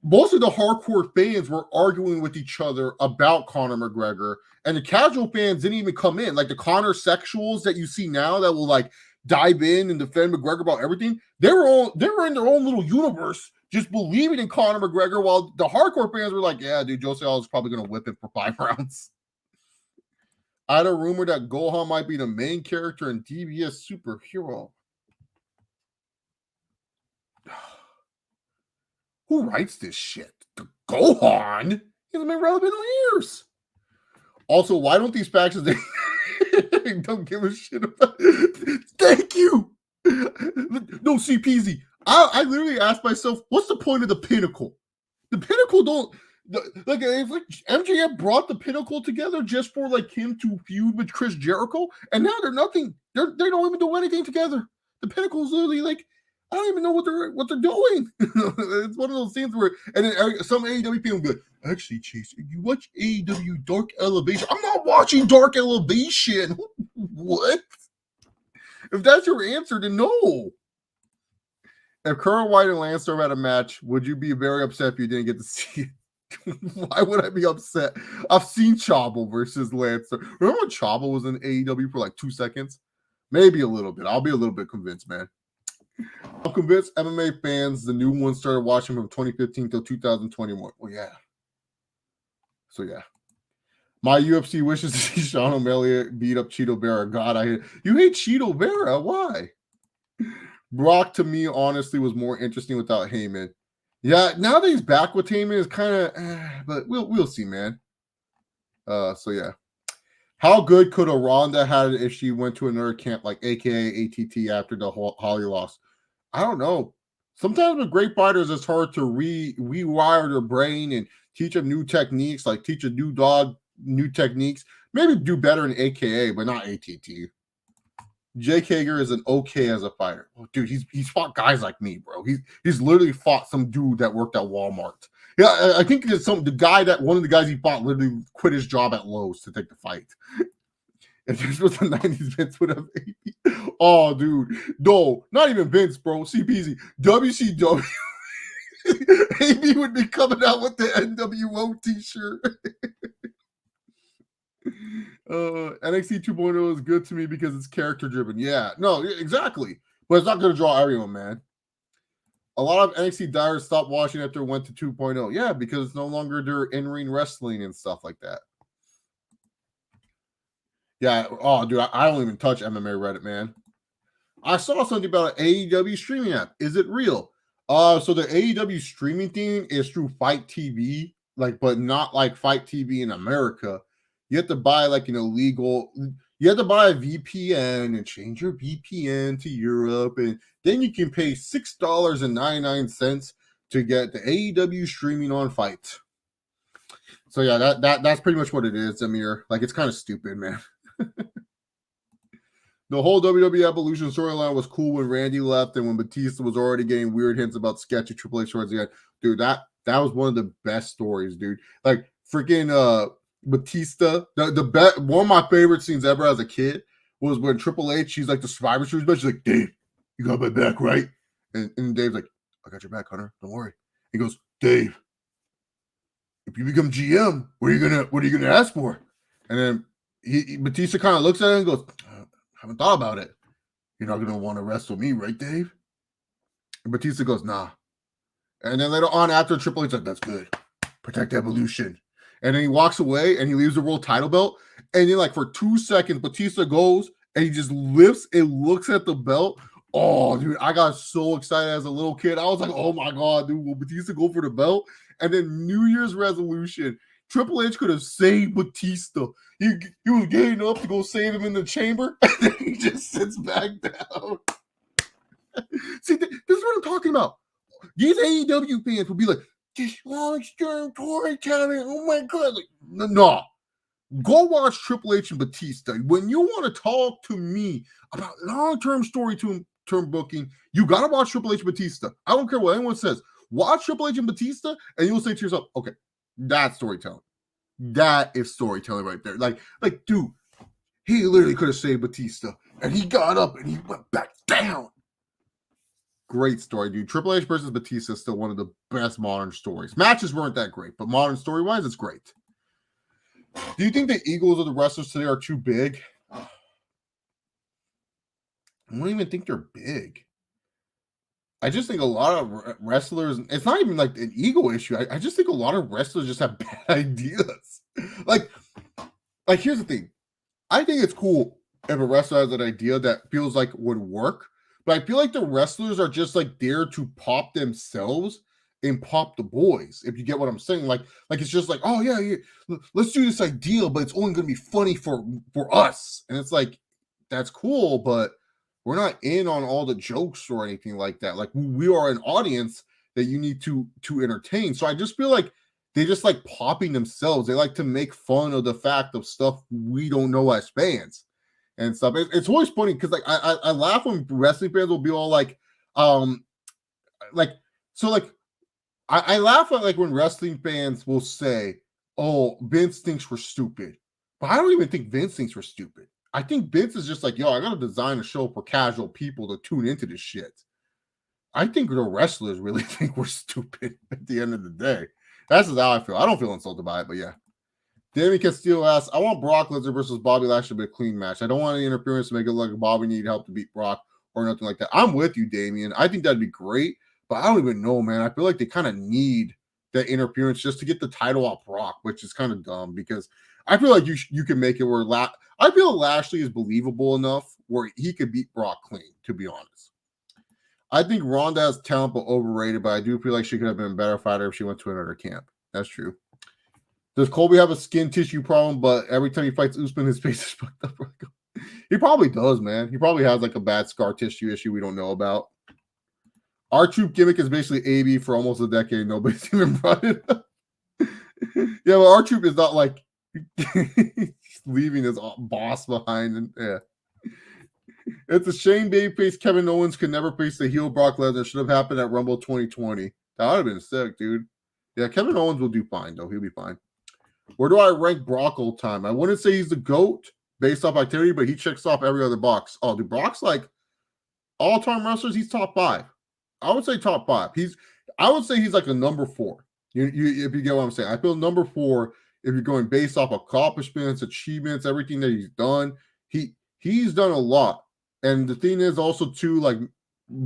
most of the hardcore fans were arguing with each other about Conor McGregor, and the casual fans didn't even come in. Like the Conor sexuals that you see now that will dive in and defend McGregor about everything. They were in their own little universe, just believing in Conor McGregor, while the hardcore fans were like, yeah, dude, Jose Aldo's probably going to whip him for 5 rounds. I had a rumor that Gohan might be the main character in DBS Superhero. Who writes this shit? The Gohan? He hasn't been relevant in years. Also, why don't these factions don't give a shit about it? Thank you. No, CPZ. I literally asked myself, what's the point of the Pinnacle? The Pinnacle don't if MJF brought the Pinnacle together just for him to feud with Chris Jericho, and now they're nothing. They don't even do anything together. The Pinnacle is literally I don't even know what they're doing. It's one of those things where, and then some AEW people be like, actually, Chase, you watch AEW Dark Elevation. I'm not watching Dark Elevation. What? If that's your answer, then no. If Curran White and Lance Storm had a match, would you be very upset if you didn't get to see it? Why would I be upset? I've seen Chavo versus Lance Storm. Remember when Chavo was in AEW for 2 seconds? Maybe a little bit. I'll be a little bit convinced, man. I'm convinced MMA fans, the new ones, started watching from 2015 till 2021. Well, yeah. So, yeah. My UFC wishes to see Sean O'Malley beat up Cheeto Vera. God, you hate Cheeto Vera. Why? Brock, to me, honestly, was more interesting without Heyman. Yeah, now that he's back with Heyman, is kind of, but we'll see, man. So, yeah. How good could a Ronda have if she went to another camp like AKA ATT after the Holly loss? I don't know. Sometimes with great fighters, it's hard to rewire their brain and teach them new techniques, teach a new dog new techniques. Maybe do better in AKA, but not ATT. Jake Hager is an okay as a fighter. Oh, dude, he's fought guys like me, bro. He's literally fought some dude that worked at Walmart. Yeah, I think it's one of the guys he fought literally quit his job at Lowe's to take the fight. If this was the 90s, Vince would have. Oh, dude. No, not even Vince, bro. CPZ. WCW. AB would be coming out with the NWO t-shirt. NXT 2.0 is good to me because it's character driven. Yeah, no, exactly. But it's not going to draw everyone, man. A lot of NXT divers stopped watching after it went to 2.0. Yeah, because it's no longer their in-ring wrestling and stuff like that. Yeah. Oh, dude, I don't even touch MMA Reddit, man. I saw something about an AEW streaming app. Is it real? So the AEW streaming thing is through Fight TV, like, but not like Fight TV in America. You have to buy like an illegal. You have to buy a VPN and change your VPN to Europe, and then you can pay $6.99 to get the AEW streaming on Fight. So yeah, that's pretty much what it is, Amir. Like, it's kind of stupid, man. The whole WWE Evolution storyline was cool when Randy left and when Batista was already getting weird hints about sketchy Triple H towards the end. Dude, that was one of the best stories, dude. Like, freaking Batista, the best, one of my favorite scenes ever as a kid was when Triple H, she's like the Survivor Series, but she's like, Dave, you got my back, right? And Dave's like, I got your back, Hunter. Don't worry. He goes, Dave, if you become GM, what are you gonna ask for? And then Batista kind of looks at him and goes, haven't thought about it. You're not going to want to wrestle me, right, Dave? And Batista goes, nah. And then later on, after Triple H, like, that's good. Protect Evolution. And then he walks away and he leaves the world title belt. And then, like, for 2 seconds, Batista goes and he just lifts and looks at the belt. Oh, dude, I got so excited as a little kid. I was like, oh my God, dude, will Batista go for the belt? And then New Year's resolution, Triple H could have saved Batista. He was getting up to go save him in the chamber, and then he just sits back down. See, this is what I'm talking about. These AEW fans will be like, this long-term storytelling, oh my God. Like, no. Go watch Triple H and Batista. When you want to talk to me about long-term storytelling booking, you got to watch Triple H and Batista. I don't care what anyone says. Watch Triple H and Batista, and you'll say to yourself, okay, that's storytelling. That is storytelling right there. Like, dude, he literally could have saved Batista, and he got up and he went back down. Great story, dude. Triple H versus Batista is still one of the best modern stories. Matches weren't that great, but modern story-wise, it's great. Do you think the egos of the wrestlers today are too big? I don't even think they're big. I just think a lot of wrestlers, it's not even like an ego issue. I just think a lot of wrestlers just have bad ideas. Like here's the thing. I think it's cool if a wrestler has an idea that feels like would work, but I feel like the wrestlers are just like there to pop themselves and pop the boys. If you get what I'm saying, like it's just like, oh yeah, let's do this idea, but it's only going to be funny for us. And it's like, that's cool, but we're not in on all the jokes or anything like that. Like, we are an audience that you need to entertain. So I just feel like they just like popping themselves. They like to make fun of the fact of stuff we don't know as fans and stuff. It's always funny because like I laugh when wrestling fans will be all like, I laugh at like when wrestling fans will say, oh, Vince thinks we're stupid. But I don't even think Vince thinks we're stupid. I think Vince is just like, yo, I got to design a show for casual people to tune into this shit. I think the wrestlers really think we're stupid at the end of the day. That's just how I feel. I don't feel insulted by it, but yeah. Danny Castillo asks, I want Brock Lesnar versus Bobby Lashley to be a clean match. I don't want any interference to make it look like Bobby needed help to beat Brock or nothing like that. I'm with you, Damian. I think that'd be great, but I don't even know, man. I feel like they kind of need that interference just to get the title off Brock, which is kind of dumb because I feel like you can make it where I feel Lashley is believable enough where he could beat Brock clean, to be honest. I think Ronda has talent but overrated, but I do feel like she could have been a better fighter if she went to another camp. That's true. Does Colby have a skin tissue problem, but every time he fights Usman, his face is fucked up? He probably does, man. He probably has like a bad scar tissue issue we don't know about. Our troop gimmick is basically AB for almost a decade. Nobody's even brought it up. Yeah, but our troop is not like leaving his boss behind. And yeah. It's a shame babyface Kevin Owens could never face the heel Brock Lesnar. Should have happened at Rumble 2020. That would have been sick, dude. Yeah, Kevin Owens will do fine, though. He'll be fine. Where do I rank Brock all time? I wouldn't say he's the GOAT based off activity, but he checks off every other box. Oh, dude, Brock's like all-time wrestlers, he's top 5. I would say top 5. I would say he's like a number 4. If you get what I'm saying. I feel number 4, if you're going based off accomplishments, achievements, everything that he's done, he's done a lot. And the thing is also too, like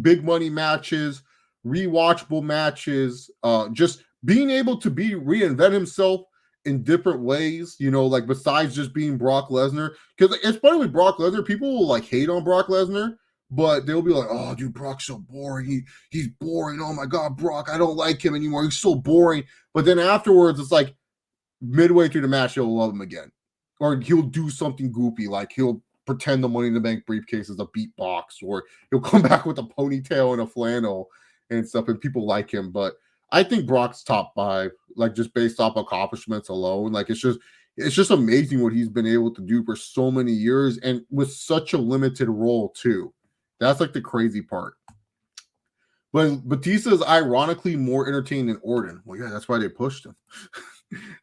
big money matches, rewatchable matches, just being able to reinvent himself in different ways, like besides just being Brock Lesnar. Because it's funny with Brock Lesnar, people will like hate on Brock Lesnar, but they'll be like, "Oh, dude, Brock's so boring. He's boring. Oh my God, Brock, I don't like him anymore. He's so boring." But then afterwards, it's like midway through the match, he'll love him again, or he'll do something goofy, like he'll pretend the Money in the Bank briefcase is a beatbox, or he'll come back with a ponytail and a flannel and stuff, and people like him. But I think Brock's top 5, like just based off accomplishments alone. Like it's just amazing what he's been able to do for so many years and with such a limited role too. That's like the crazy part. But Batista is ironically more entertaining than Orton. Well, yeah, that's why they pushed him.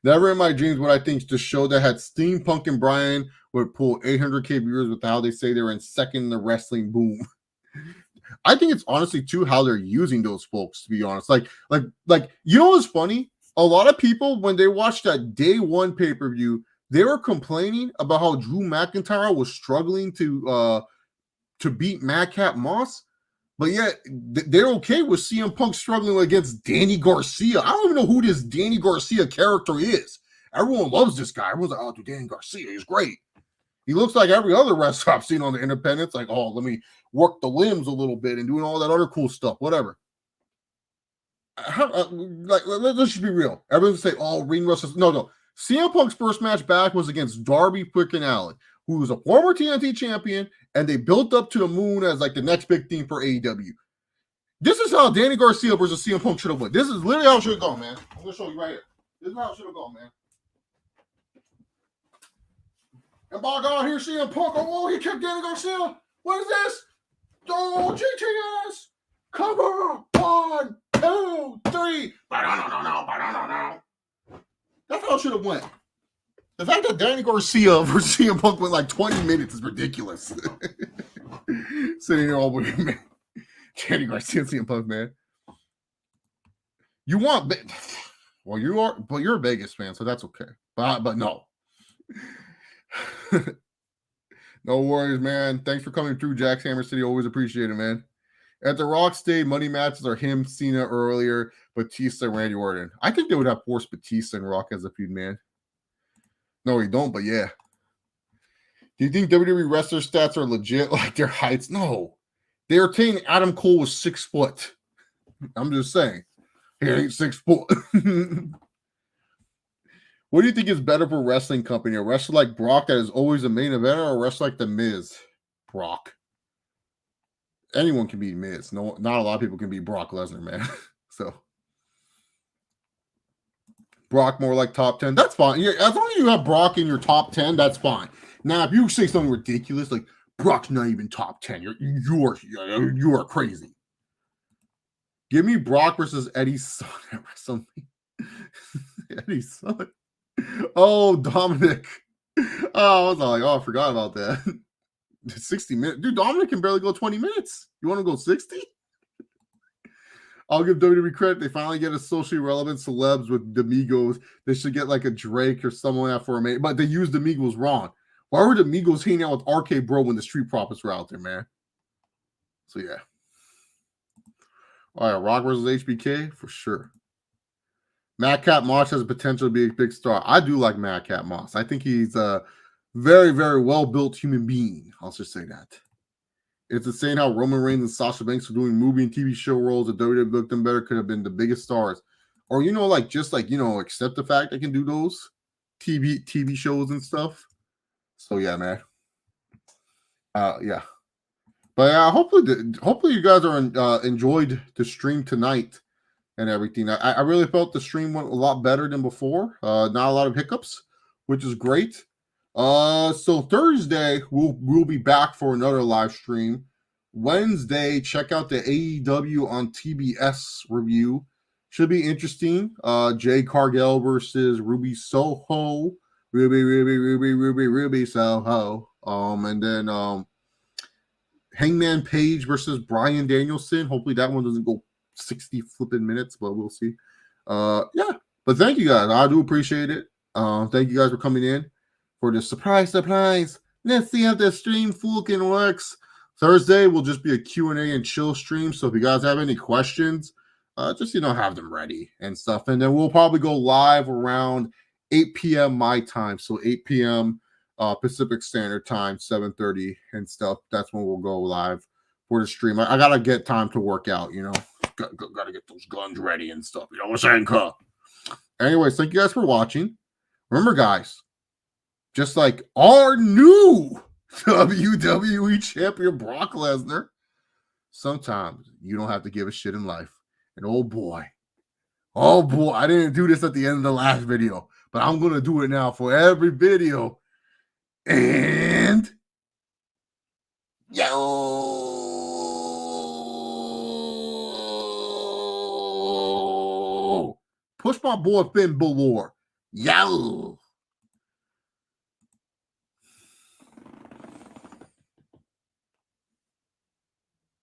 Never in my dreams would I think the show that had Steampunk and Bryan would pull 800K viewers with how they say they're in second in the wrestling boom. I think it's honestly too how they're using those folks, to be honest. Like you know what's funny? A lot of people, when they watched that day 1 pay-per-view, they were complaining about how Drew McIntyre was struggling to beat Madcap Moss, but yet they're okay with CM Punk struggling against Danny Garcia. I don't even know who this Danny Garcia character is. Everyone loves this guy. Everyone's like, "Oh, dude, Danny Garcia is great." He looks like every other wrestler I've seen on the independents. Like, "Oh, let me work the limbs a little bit and doing all that other cool stuff, whatever." Let's just be real. Everyone's say, "Oh, ring rust." No. CM Punk's first match back was against Darby Freaking Allin, who was a former TNT champion, and they built up to the moon as like the next big thing for AEW. This is how Danny Garcia versus CM Punk should have went. This is literally how it should have gone, man. I'm gonna show you right here. This is how it should have gone, man. And by God, here's CM Punk. Oh, he kicked Danny Garcia. What is this? Oh, GTS. Cover. 1, 2, 3. No. That's how it should have went. The fact that Danny Garcia versus CM Punk went like 20 minutes is ridiculous. Sitting here all week, man. Danny Garcia and CM Punk, man. You want... Well, you're a Vegas fan, so that's okay. But no. No worries, man. Thanks for coming through, Jack's Hammer City. Always appreciate it, man. At the Rock Stage, money matches are him, Cena earlier, Batista, Randy Orton. I think they would have forced Batista and Rock as a feud, man. No, we don't, but yeah. Do you think WWE wrestler stats are legit, like their heights? No. They are saying Adam Cole was 6 foot. I'm just saying. He ain't 6 foot. What do you think is better for a wrestling company? A wrestler like Brock that is always a main eventer, or a wrestler like The Miz? Brock. Anyone can beat Miz. No, not a lot of people can beat Brock Lesnar, man. So Brock more like top 10. That's fine. Yeah, as long as you have Brock in your top 10, that's fine. Now, if you say something ridiculous like Brock's not even top 10, you are crazy. Give me Brock versus Eddie's son at WrestleMania. Eddie's son. Oh, Dominic. Oh, I was like, I forgot about that. 60 minutes. Dude, Dominic can barely go 20 minutes. You want to go 60? I'll give WWE credit. They finally get a socially relevant celebs with the Migos. They should get like a Drake or someone out for a mate. But they used the Migos wrong. Why were the Migos hanging out with RK Bro when the Street Profits were out there, man? So, yeah. All right, Rock versus HBK, for sure. Madcap Moss has the potential to be a big star. I do like Madcap Moss. I think he's a very, very well-built human being. I'll just say that. It's insane how Roman Reigns and Sasha Banks are doing movie and TV show roles that WWE looked them better, could have been the biggest stars. Or, accept the fact they can do those TV shows and stuff. So, yeah, man. Yeah. But hopefully you guys are enjoyed the stream tonight and everything. I really felt the stream went a lot better than before. Not a lot of hiccups, which is great. So Thursday we'll be back for another live stream. Wednesday, check out the AEW on TBS review. Should be interesting. Jay Cargill versus Ruby Soho. Ruby Soho. And then Hangman Page versus Bryan Danielson. Hopefully that one doesn't go 60 flipping minutes, but we'll see. Yeah, but thank you guys. I do appreciate it. Thank you guys for coming in for the surprise. Let's see if the stream fucking works. Thursday will just be a Q&A and chill stream. So if you guys have any questions, just have them ready and stuff. And then we'll probably go live around 8 p.m. my time. So 8 p.m. Pacific Standard Time, 7:30 and stuff. That's when we'll go live for the stream. I gotta get time to work out, Gotta get those guns ready and stuff. You know what I'm saying? Anyways, thank you guys for watching. Remember, guys, just like our new WWE champion Brock Lesnar, sometimes you don't have to give a shit in life. And oh boy, I didn't do this at the end of the last video, but I'm gonna do it now for every video. And push my boy Finn Balor. Yo.